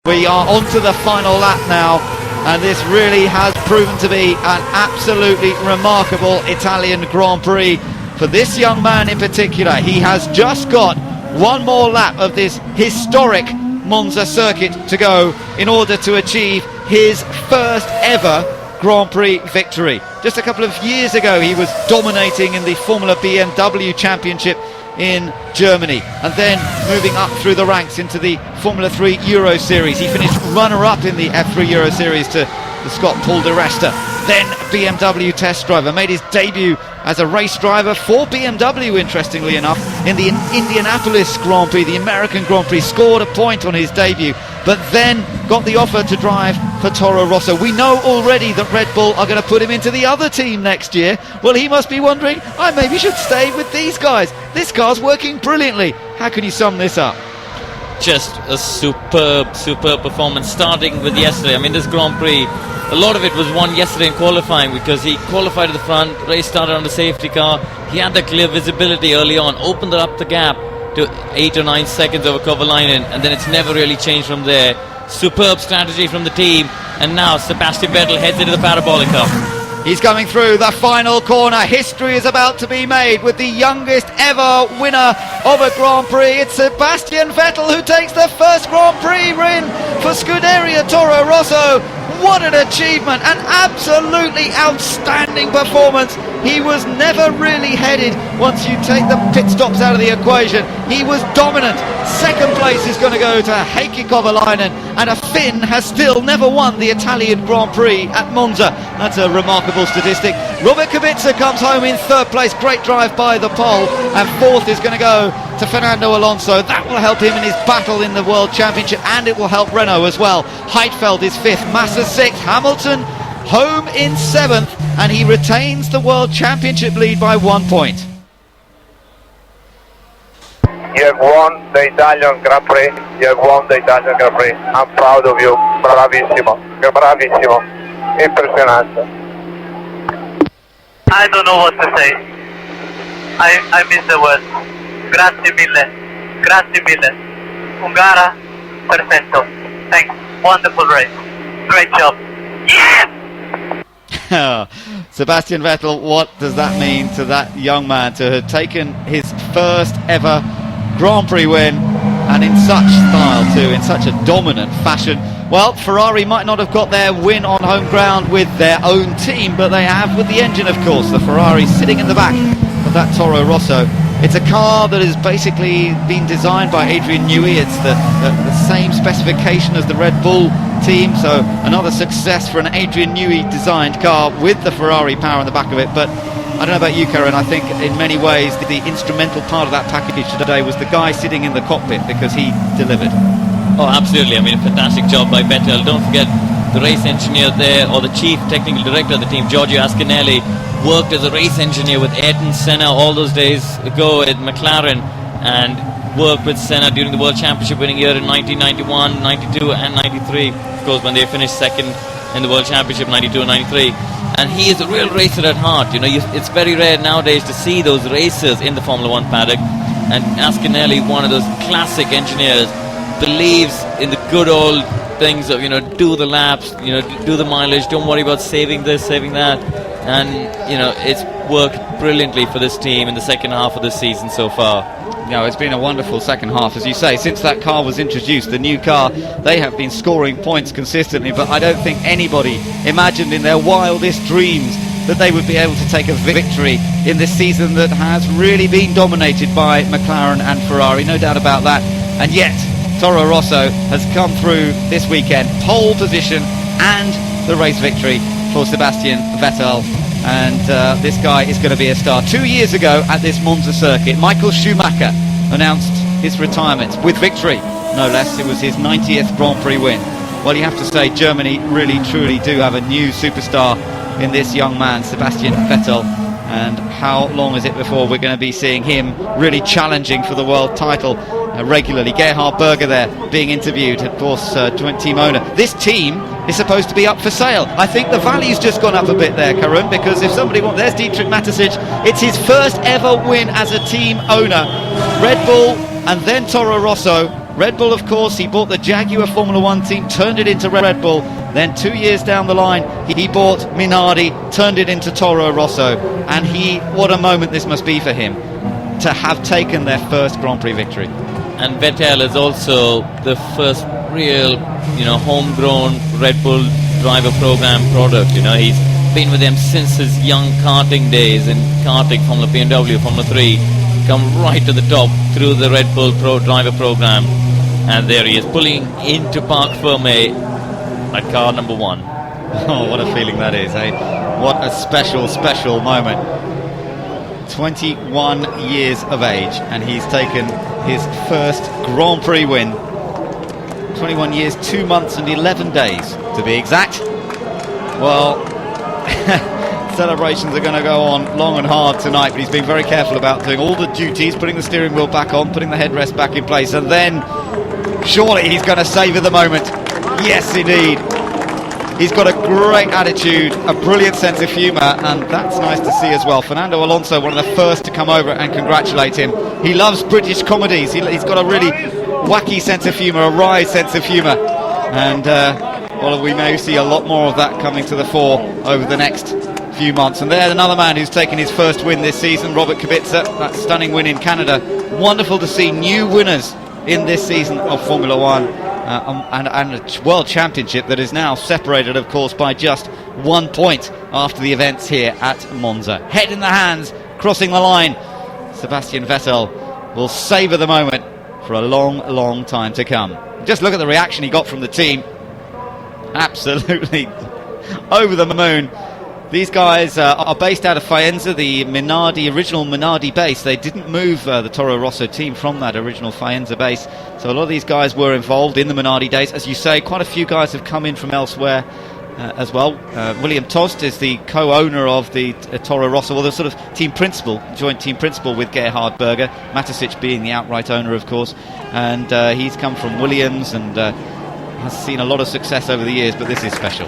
We are on to the final lap now, and this really has proven to be an absolutely remarkable Italian Grand Prix for this young man in particular. He has just got one more lap of this historic Monza circuit to go in order to achieve his first ever Grand Prix victory. Just a couple of years ago he was dominating in the Formula BMW Championship in Germany, and then moving up through the ranks into the Formula 3 Euro Series. He finished runner-up in the F3 Euro Series to the Scot Paul di Resta, then BMW test driver, made his debut as a race driver for BMW, interestingly enough, in the Indianapolis Grand Prix, the American Grand Prix, scored a point on his debut, but then got the offer to drive for Toro Rosso. We know already that Red Bull are going to put him into the other team next year. Well, he must be wondering, I maybe should stay with these guys. This car's working brilliantly. How can you sum this up? Just a superb performance, starting with yesterday. I mean, this Grand Prix, a lot of it was won yesterday in qualifying because he qualified at the front, race started on the safety car. He had the clear visibility early on, opened up the gap to 8 or 9 seconds over Kovalainen, and then it's never really changed from there. Superb strategy from the team, and now Sebastian Vettel heads into the Parabolica. He's coming through the final corner. History is about to be made with the youngest ever winner of a Grand Prix. It's Sebastian Vettel who takes the first Grand Prix win for Scuderia Toro Rosso. What an achievement, an absolutely outstanding performance. He was never really headed once you take the pit stops out of the equation. He was dominant. Second place is going to go to Heikki Kovalainen, and a Finn has still never won the Italian Grand Prix at Monza. That's a remarkable statistic. Robert Kubica comes home in third place, great drive by the pole, and fourth is going to go to Fernando Alonso. That will help him in his battle in the World Championship, and it will help Renault as well. Heidfeld is fifth, Massa sixth, Hamilton home in seventh, and he retains the World Championship lead by 1 point. You have won the Italian Grand Prix. You have won the Italian Grand Prix. I'm proud of you. Bravissimo. Bravissimo. Impressionante. I don't know what to say. I miss the word. Grazie mille. Grazie mille. Ungara. Perfetto. Thanks. Wonderful race. Great job. Yeah! Sebastian Vettel, what does that mean to that young man to have taken his first ever Grand Prix win, and in such style too, in such a dominant fashion? Well, Ferrari might not have got their win on home ground with their own team, but they have with the engine, of course. The Ferrari sitting in the back of that Toro Rosso. It's a car that has basically been designed by Adrian Newey. It's the same specification as the Red Bull team, so another success for an Adrian Newey designed car with the Ferrari power in the back of it. But I don't know about you, Karun, I think in many ways the instrumental part of that package today was the guy sitting in the cockpit, because he delivered. Oh, absolutely. I mean, a fantastic job by Vettel. Don't forget the race engineer there, or the chief technical director of the team, Giorgio Ascanelli, worked as a race engineer with Ayrton Senna all those days ago at McLaren, and worked with Senna during the World Championship winning year in 1991, 92 and 93, of course, when they finished second in the World Championship 92 and 93. And he is a real racer at heart. You know, it's very rare nowadays to see those racers in the Formula 1 paddock, and Ascanelli, one of those classic engineers, believes in the good old things of, you know, do the laps, you know, do the mileage, don't worry about saving this, saving that. And, you know, it's worked brilliantly for this team in the second half of the season so far. No, it's been a wonderful second half, as you say. Since that car was introduced, the new car, they have been scoring points consistently, but I don't think anybody imagined in their wildest dreams that they would be able to take a victory in this season that has really been dominated by McLaren and Ferrari, no doubt about that. And yet Toro Rosso has come through this weekend, pole position and the race victory for Sebastian Vettel, and this guy is going to be a star. 2 years ago at this Monza circuit, Michael Schumacher announced his retirement with victory, no less. It was his 90th Grand Prix win. Well, you have to say Germany really truly do have a new superstar in this young man, Sebastian Vettel. And how long is it before we're going to be seeing him really challenging for the world title regularly? Gerhard Berger there being interviewed, of course, joint team owner. This team is supposed to be up for sale. I think the value's just gone up a bit there, Karun, because if somebody wants, there's Dietrich Mateschitz. It's his first ever win as a team owner. Red Bull and then Toro Rosso. Red Bull, of course, he bought the Jaguar Formula One team, turned it into Red Bull. Then 2 years down the line, he bought Minardi, turned it into Toro Rosso. And what a moment this must be for him to have taken their first Grand Prix victory. And Vettel is also the first real, homegrown Red Bull driver program product. He's been with them since his young karting days in karting, Formula BMW, Formula 3, come right to the top through the Red Bull driver program. And there he is, pulling into Parc Fermé at car number 1. Oh, what a feeling that is, eh? What a special, special moment. 21 years of age, and he's taken his first Grand Prix win. 21 years, 2 months and 11 days, to be exact. Well, celebrations are going to go on long and hard tonight, but he's been very careful about doing all the duties, putting the steering wheel back on, putting the headrest back in place, and then surely he's going to savour the moment. Yes, indeed. He's got a great attitude, a brilliant sense of humour, and that's nice to see as well. Fernando Alonso, one of the first to come over and congratulate him. He loves British comedies. He's got a really wacky sense of humour, a wry sense of humour, and well, we may see a lot more of that coming to the fore over the next few months. And there's another man who's taken his first win this season, Robert Kubica, that stunning win in Canada. Wonderful to see new winners in this season of Formula One, and a World Championship that is now separated, of course, by just 1 point after the events here at Monza. Head in the hands, crossing the line. Sebastian Vettel will savour the moment for a long, long time to come. Just look at the reaction he got from the team. Absolutely over the moon. These guys are based out of Faenza, the original Minardi base. They didn't move the Toro Rosso team from that original Faenza base. So a lot of these guys were involved in the Minardi days. As you say, quite a few guys have come in from elsewhere as well. William Tost is the co-owner of the Toro Rosso, well, the sort of team principal, joint team principal with Gerhard Berger. Matisic being the outright owner, of course. And he's come from Williams and has seen a lot of success over the years, but this is special.